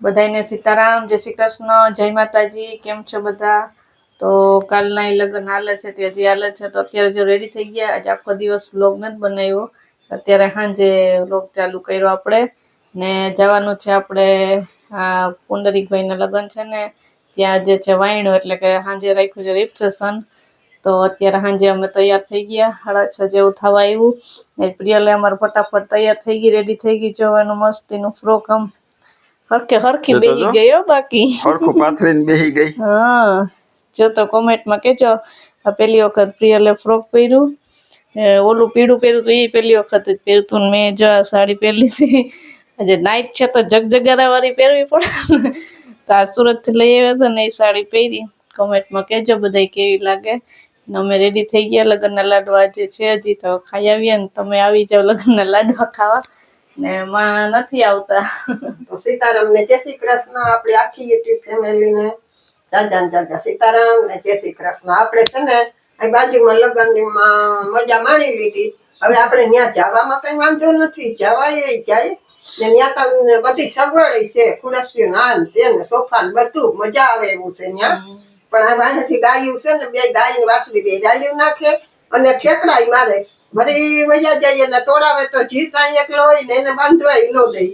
બધાને સીતારામ, જય શ્રી કૃષ્ણ, જય માતાજી. કેમ છો બધા? તો કાલના લગ્ન હાલે છે તે હજી હાલે છે, તો અત્યારે જો રેડી થઈ ગયા. આજે આખો દિવસ વ્લોગ નથી બનાવ્યો, અત્યારે સાંજે વ્લોગ ચાલુ કર્યો આપણે. ને જવાનું છે આપણે આ પુંડરીકભાઈના લગ્ન છે ને ત્યાં જે છે વાયણો, એટલે કે સાંજે રાખ્યું છે રિસેપ્શન. તો અત્યારે સાંજે અમે તૈયાર થઈ ગયા, 6:30 જેવું થવા આવ્યું. ને પ્રિયલે અમારે ફટાફટ તૈયાર થઈ ગઈ, રેડી થઈ ગઈ. જો એનું મસ્તીનું ફ્રોક આમ હરખી બેહી ગયો, બાકી હરખું પાથરીને બેહી ગઈ. હા, જો તો કોમેન્ટમાં કેજો. આ પહેલી વખત પ્રિયલે ફ્રોક પહેર્યું, ઓલું પીળું પહેર્યું તો એ પહેલી વખત જ પહેર્યું હતું. મેં જો આ સાડી પહેરી હતી. આજે નાઈટ છે તો જગજગારા વાળી પહેરવી પડે. તો આ સુરતથી લઈ આવ્યા હતા ને એ સાડી પહેરી. કોમેન્ટમાં કહેજો બધા કેવી લાગે. ને અમે રેડી થઈ ગયા. લગ્નના લાડવા જે છે હજી તો ખાઈ આવીએ ને તમે આવી જાઓ લગ્નના લાડવા ખાવા. ને માં નથી આવતા. તો સીતારામ ને જય શ્રી કૃષ્ણ. આપણી આખી યુટ્યુબ ફેમિલી ને જાજા સીતારામ ને જય શ્રી કૃષ્ણ. આપણે છે ને આ બાજુમાં લગ્નની મજા માણી લીધી. હવે આપણે ત્યાં જવામાં કઈ વાંધો નથી, જવાય જાય ને ત્યાં તમને બધી સગવડ છે, ખુરશીઓ નાન તેને સોફા ને બધું મજા આવે એવું છે ત્યાં. પણ આ વાંહેથી ગાયું છે ને, બે ગાય વાસળી બે ડાલ્યું નાખે અને ઠેકડાય મારે. વળી વયા જઈએ ને તોડાવે તો જીત એકલો હોય ને એને બાંધવાય નો દે.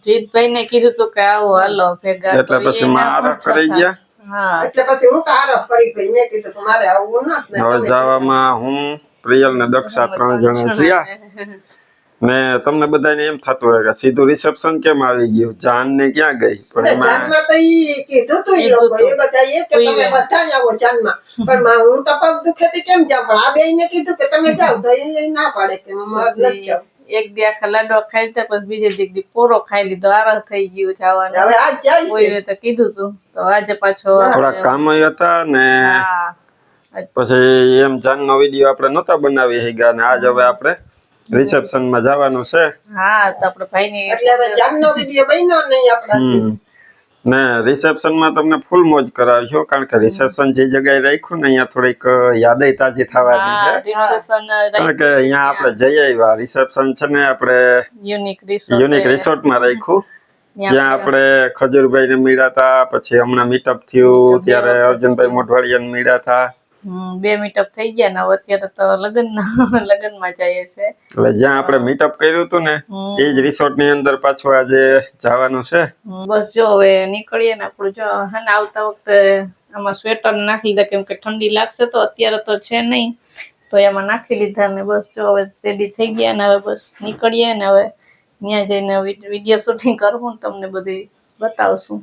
જીતભાઈ ને કીધું તો કે આવો હાલો ભેગા, એટલે પછી આરખ કરી ગયા. હા, એટલે પછી હું તો આરખ કરી ગઈ. મેં કીધું કે મારે આવવું ના. હવે જવામાં હું, પ્રિયલ ને દક્ષા 3 જણા થયા. ને તમને બધાને એમ થતું હોય કે સીધું રિસેપ્શન કેમ આવી ગયું, જાન ને ક્યાં ગઈ? પણ જાનમાં તો ઈ કીધું તું ઈ લોકો એ બધા એ કે તમે બધા જ આવો જાનમાં. પણ હું તો પગ દુખેતી કેમ જાઉં? પણ આ બેયને કીધું કે તમે જાવ તો એ ના પાડે કે હું નથી જાઉં. એક દી આખા લાડવા ખાઈ લીધા, પછી બીજે દી પોરો ખાઈ લીધો, આરહ થઈ ગયું જવાનું. હવે આજ જાય કોઈ તો કીધું તું તો આજે પાછો થોડા કામ હતા ને પછી એમ જાનનો વિડીયો આપણે નહોતા બનાવી ગયા ને આજ હવે આપણે રિસેપ્શન માં જવાનું છે. હા, તો આપણે ભાઈની એટલે હવે જાનનો વિડીયો બન્યો નહીં આપણાથી. ને રિસેપ્શન માં તમને ફૂલ મોજ કરાવજો, કારણ કે રિસેપ્શન જે જગ્યાએ રાખ્યું ને અહીંયા થોડીક યાદય તાજી થવાની છે. કારણ કે અહીંયા આપણે જઈ આવ્યા. રિસેપ્શન છે ને આપણે યુનિક રિસોર્ટ માં રાખ્યું, જ્યાં આપણે ખજૂરભાઈ ને મળ્યા હતા. પછી હમણાં મીટઅપ થયું ત્યારે અર્જુનભાઈ મોઢવાડિયા ને મળ્યા હતા. 2 મીટઅપ થઈ ગયા ને અત્યારે તો લગ્નમાં જઈએ છે. એટલે જ્યાં આપણે મીટઅપ કર્યું હતું ને એ જ રિસોર્ટ ની અંદર પાછું આજે જવાનું છે. બસ જો હવે નીકળીએ ને આપણું જો હે ને આવતા વખતે આમાં સ્વેટર નાખી લીધા, કેમ કે ઠંડી લાગશે તો અત્યારે તો છે નહીં, તો એમાં નાખી લીધા ને બસ જો હવે રેડી થઈ ગયા ને હવે બસ નીકળીએ ને હવે ત્યાં જઈને વિડીયો શૂટિંગ કરવું ને તમને બધું બતાવશું.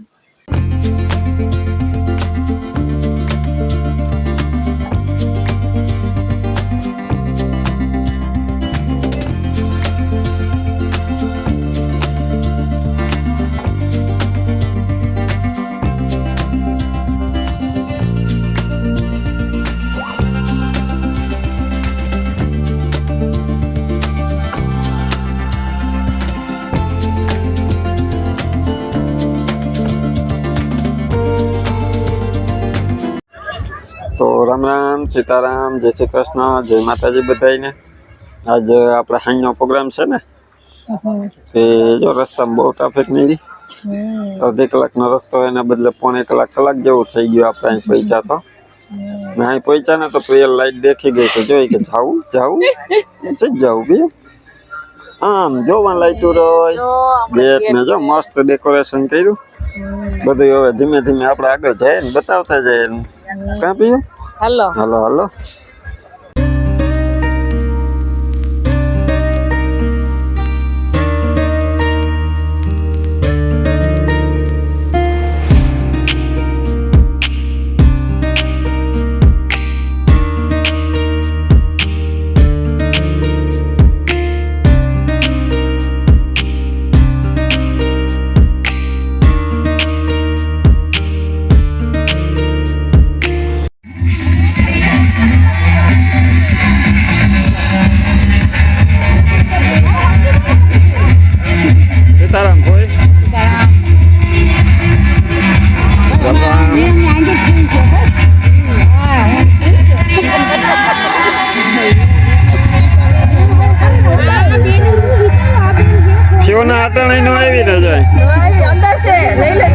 તો રામ રામ, સીતારામ, જય શ્રી કૃષ્ણ, જય માતાજી બધાને. આજ આપણે સાંજનો પ્રોગ્રામ છે ને તે જો રસ્તામાં બહુ ટ્રાફિક નીકળી. અડધી કલાકનો રસ્તો એના બદલે 1.5 કલાક જેવું થઈ ગયું આપણે અહીં પહોંચ્યા. તો મેં અહીં પહોંચ્યા ને તો પ્રિયલ લાઈટ દેખી ગઈ તો જોઈ કે જાવું જવું બે આમ જોવા લાઈટો રોય ગેટ ને જો મસ્ત ડેકોરેશન કર્યું બધું. હવે ધીમે ધીમે આપણે આગળ જઈએ ને બતાવતા જઈએ. ક્યાં પીયું? હાલો હાલો હાલો. સીતારામ કોઈ ફિયોના આટણ નો આવી ને જાય અંદર છે લઈ લે.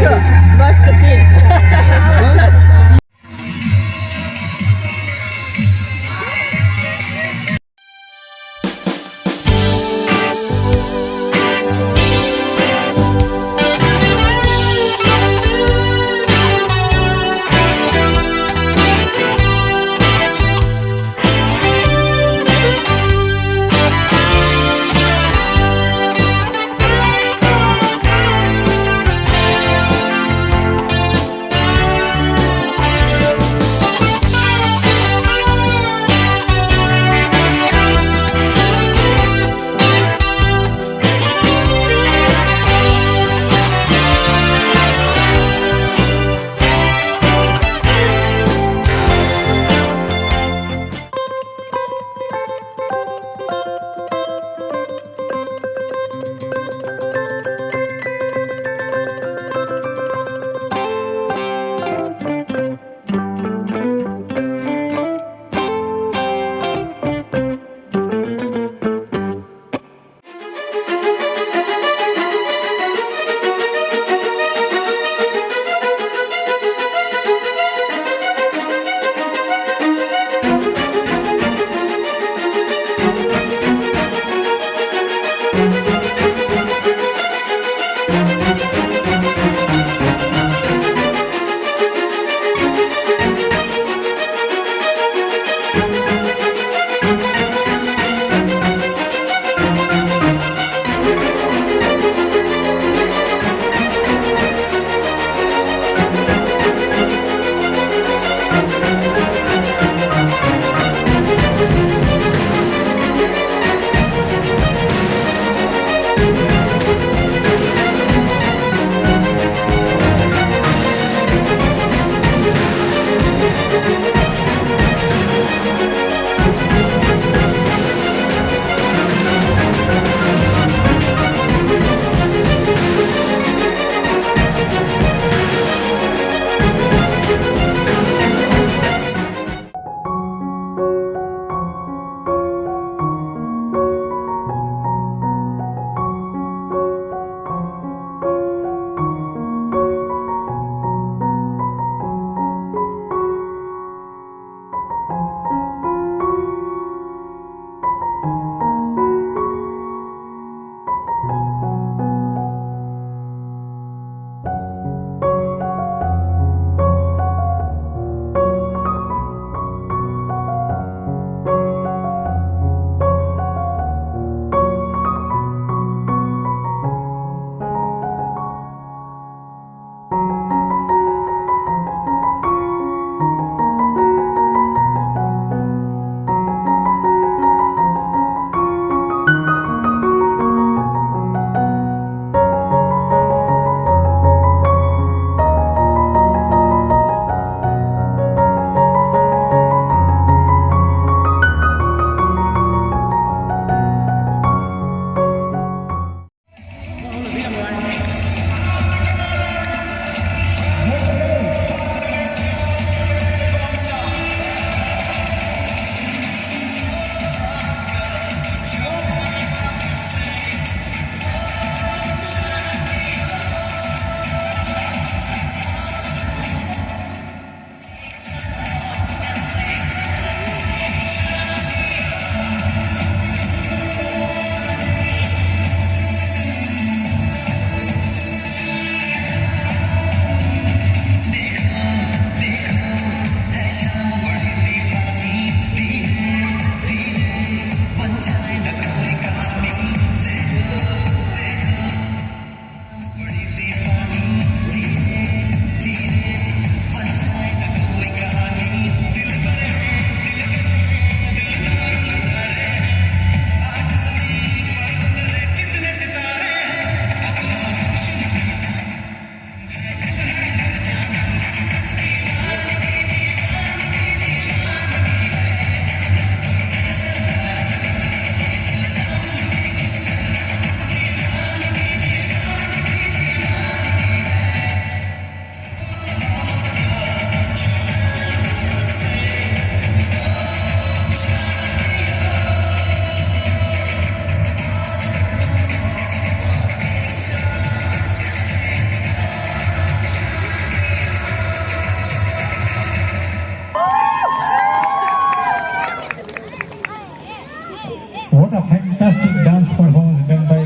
What a fantastic dance performance done by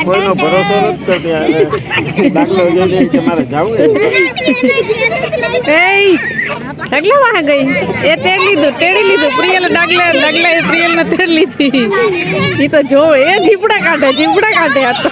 કોઈનો ભરોસો નથી કરતી આને. દાખલો જોઈને કે મારે જવું ડાગલા વાહ ગઈ એ તેડી લીધું પ્રિયલ ડાગલા એ પ્રિયલ ને તેડી લીધી એ તો જો એ જીપડા કાઢે આ તો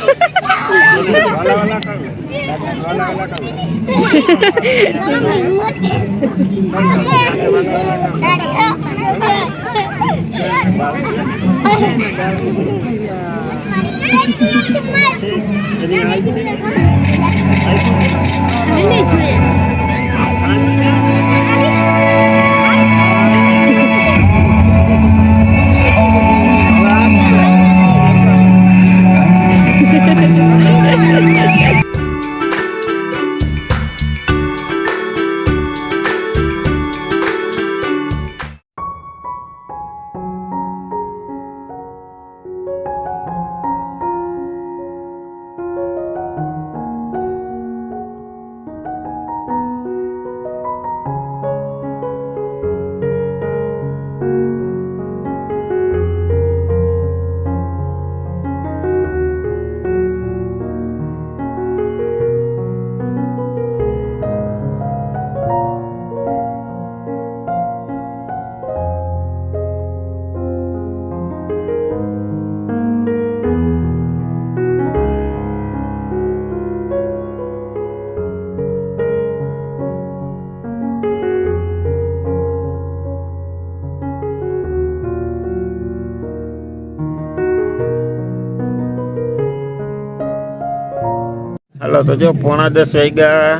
હાલો તો જો 9:30 વાગ્યા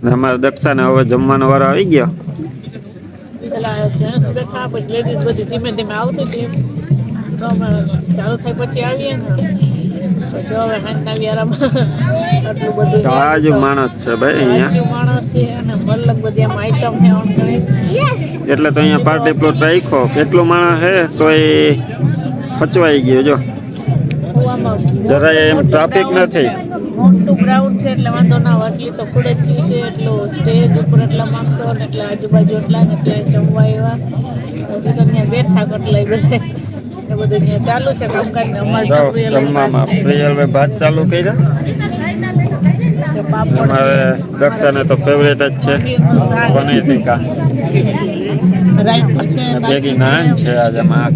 ને અમારા દક્ષાને હવે જમવાનો વારો આવી ગયો. પેલા જેન્ટ્સ બેઠા પછી લેડીઝ બધી ધીમે ધીમે આવતી હતી તો અમે ચાલુ થાય પછી આવીએ ને તો જો હવે હાંજના વ્યારામાં આટલું બધું તાજુ માણસ છે ભાઈ અહીંયા. તાજું માણસ છે અને મતલબ બધી આમ આઈટમ છે ઓન કરી એટલે તો અહીંયા પાર્ટી પ્લોટ રાખ્યો. કેટલું માણસ છે તો એ પચવાઈ ગયો જો. જરાય એમ ટ્રાફિક નથી. મોટું ગ્રાઉન્ડ છે એટલે વાંધો ના આવે. આટલી તો ખુડેલી છે એટલું સ્ટેજ ઉપર એટલા માણસો ને એટલે આજુબાજુ એટલા ને એટલે જમવા આવ્યા હજી તો ત્યાં બેઠા કેટલાય બધે એ બધું ત્યાં ચાલુ છે કામકાજ ને અમારે જમવામાં પ્રિયલભાઈ ભાત ચાલુ કર્યા. પાપડ અમારે દક્ષાને તો ફેવરેટ જ છે પનીર ટીકા. રાયતું છે ભેગી નાન છે આજે માં.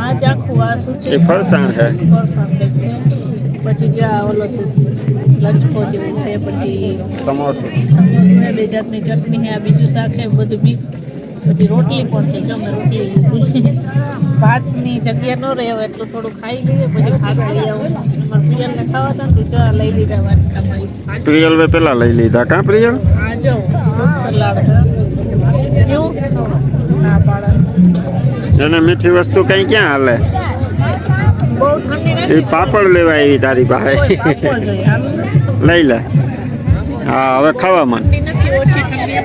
આ ચાખું આ શું છે એ ફરસાણ છે. ફરસાણ કંઈક છે પછી જ્યાં ઓલો છે લંચકો જેવું છે પછી સમોસો સમોસા બે જાતની ચટણી છે આ બીજું શાક છે બધું મિક્સ પછી રોટલી પણ છે જો મેં રોટલી લીધી ભાતની જગ્યા ન રહે હવે એટલું થોડું ખાઈ લઈએ પછી ભાત લઈ આવું મારા પ્રિયલને ખાવા હતા ને તો ચા લઈ લીધા વાટકામાં પ્રિયલભાઈ પેલા લઈ લીધા. કાં પ્રિયલ? આ જો ફ્રૂટ સલાડ કેવું ના પાડે એને મીઠી વસ્તુ કઈ ક્યાં હાલે? બહુ ઠંડી એ નથી પાપડ લેવા આવી તારી પાસે. આપવો જોઈએ આમ લઈ લે. હા હવે ખાવા માંડ. ઠંડી નથી ઓછી ઠંડી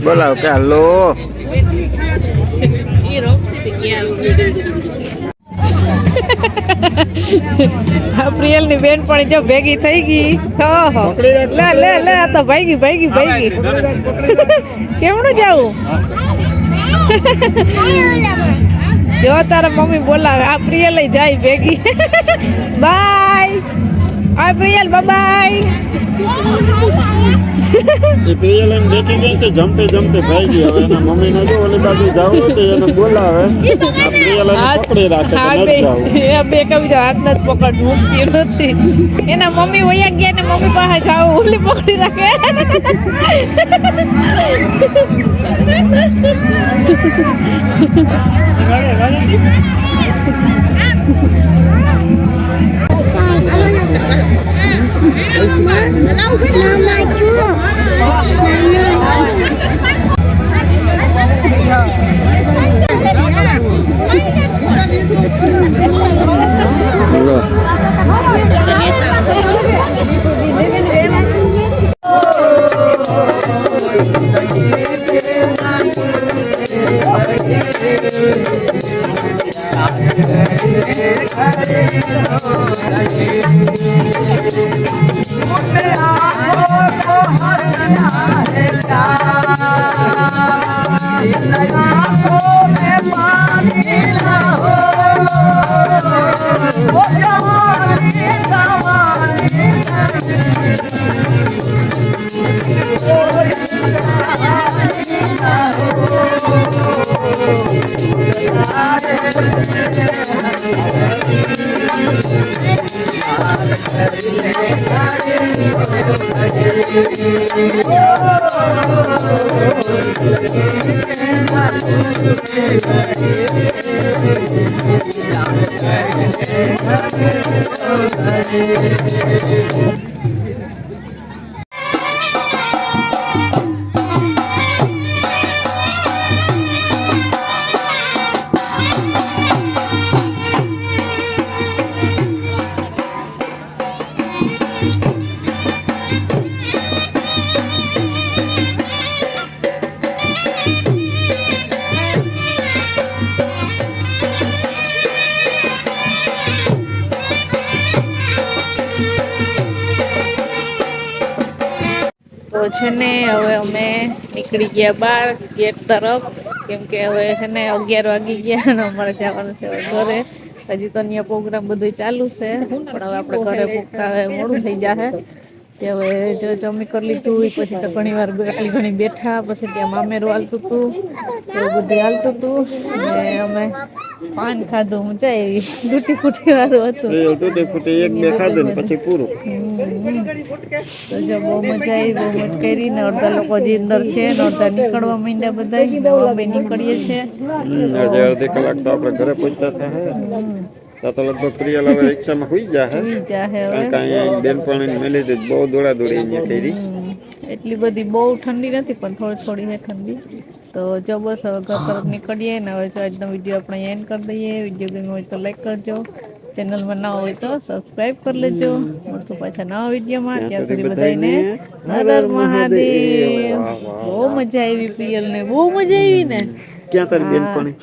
બોલાવ કે હાલો. પ્રિયલ ની બેન પણ જો ભેગી થઈ ગઈ. લે લે લે આ તો ભાગી કેમનું જાવું જો તારા મમ્મી બોલાવે આ પ્રિયલ જાય ભેગી. બાય આ પ્રિયલ બાય. એ પ્રિયલ એમ દેખી ગઈ કે જમતે ભાઈ ગઈ. હવે એના મમ્મી ને જો ઓલી બાજુ જાવ તો એને બોલાવે. આ પ્રિયલ એને પકડી રાખે કે નથી જાવું. બે કવિ હાથ નથી પકડવું નથી. એના મમ્મી વયા ગયા ને મમ્મી પાસે જાવ ઓલી પકડી રાખે. તો છે ને હવે અમે નીકળી ગયા બહાર ગેટ તરફ, કેમ કે હવે છે ને 11 વાગી ગયા અને અમારે જવાનું છે હવે ઘરે. હજી તો અહીંયા પ્રોગ્રામ બધું ચાલુ છે, પણ હવે આપણે ઘરે પૂગતા હવે મોડું થઈ જાય. તે હવે જો જમી કરી લીધું પછી તો ઘણી વાર આટલી ઘણી બેઠા, પછી ત્યાં મામેરું હાલતું હતું, એવું બધું હાલતું હતું. ને અમે પાન ખાધું, મજા આવી, તૂટી ફૂટી વાળું હતું. તૂટી ફૂટી એક બે ખાધું ને પછી પૂરું. તો જો બહુ મજા આવી, બહુ મજ કરી ને અડધા લોકો જે અંદર છે ને અડધા નીકળવા માંડ્યા બધા, અમે નીકળીએ છીએ. હજી અડધી કલાક તો આપણે ઘરે પહોંચતા થાય. તો લગભગ પ્રિયલ હવે રિક્ષામાં હુઈ જાય. કારણ કે અહીંયા બેનપણી મેલી હતી, બહુ દોડા દોડી અહીંયા કરી. એટલી બધી બહુ ઠંડી નથી, પણ થોડી થોડી છે ઠંડી. તો જો બસ હવે ઘર તરફ નીકળીએ ને હવે જો આજનો વિડીયો આપણે એન્ડ કરી દઈએ. વિડીયો ગમ્યો હોય તો લાઈક કરજો, ચેનલમાં ના હોય તો સબસ્ક્રાઈબ કરી લેજો. મળતું પાછા નવા વિડીયોમાં, ત્યાં સુધી બધાને હર હર મહાદેવ. બહુ મજા આવી પ્રિયલને, બહુ મજા આવી ને. ક્યાં તારી બેનપણી?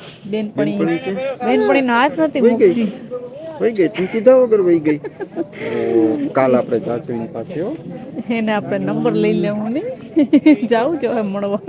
બેનપણી નો હાથ નથી મૂકતી, વહી ગઈ. તું કીધા વગર વહી ગઈ. કાલ આપણે જાચવીને પાછી હો. એને આપણે નંબર લઈ લેવું ને જાવું જો મળવા.